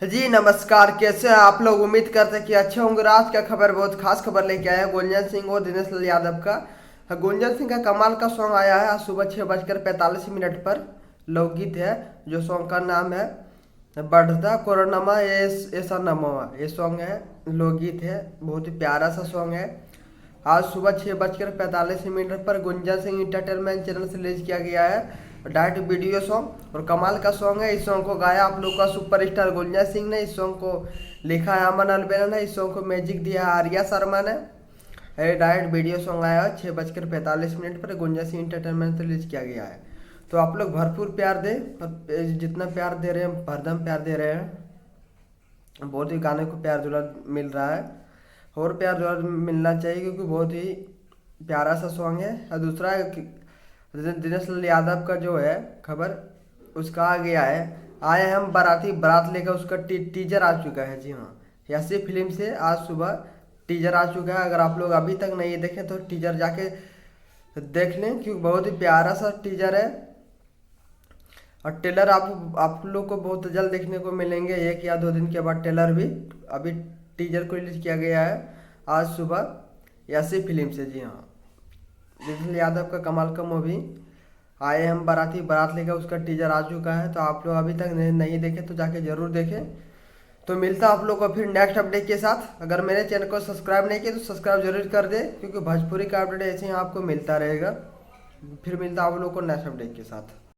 जी नमस्कार, कैसे हैं आप लोग। उम्मीद करते हैं कि अच्छे होंगे। आज का खबर बहुत खास खबर लेके आया है गुंजन सिंह और दिनेश लाल यादव का। गुंजन सिंह का कमाल का सॉन्ग आया है आज सुबह 6:45 पर। लोकगीत है जो सॉन्ग का नाम है बढ़ता कोरोनामा ऐसा नमोमा। ये सॉन्ग है, लोकगीत है, बहुत ही प्यारा सा सॉन्ग है। आज सुबह 6:45 पर गुंजन सिंह इंटरटेनमेंट चैनल से रिलीज किया गया है डायरेक्ट वीडियो सॉन्ग। और कमाल का सॉन्ग है। इस सॉन्ग को गाया आप लोग का सुपरस्टार गुंजन सिंह ने। इस सॉन्ग को लिखा है अमन अलबेला ने। इस सॉन्ग को म्यूजिक दिया है आर्या शर्मा ने। ये डायरेक्ट वीडियो सॉन्ग आया है 6:45 पर गुंजन सिंह इंटरटेनमेंट से रिलीज किया गया है। तो आप लोग भरपूर प्यार दें और जितना प्यार दे रहे हैं भरदम प्यार दे रहे हैं। बहुत ही गाने को प्यार दुलार मिल रहा है और प्यार दुलार मिलना चाहिए क्योंकि बहुत ही प्यारा सा सॉन्ग है। और दूसरा दिनेश लाल यादव का जो है खबर उसका आ गया है। आए हम बाराती बारात लेकर उसका टीजर आ चुका है। जी हाँ, ऐसी फिल्म से आज सुबह टीजर आ चुका है। अगर आप लोग अभी तक नहीं देखें तो टीजर जाके देख लें क्योंकि बहुत ही प्यारा सा टीजर है। और ट्रेलर आप लोग को बहुत जल्द देखने को मिलेंगे। 1 या 2 दिन के बाद ट्रेलर भी। अभी टीजर को रिलीज किया गया है आज सुबह ऐसी फिल्म से। जी हाँ, दिनेश यादव का कमाल का मूवी आए हम बाराती बारात लेकर उसका टीजर आ चुका है। तो आप लोग अभी तक नहीं देखे तो जाके जरूर देखें। तो मिलता आप लोग को फिर नेक्स्ट अपडेट के साथ। अगर मेरे चैनल को सब्सक्राइब नहीं किया तो सब्सक्राइब जरूर कर दे क्योंकि भोजपुरी का अपडेट ऐसे ही आपको मिलता रहेगा। फिर मिलता आप लोग को नेक्स्ट अपडेट के साथ।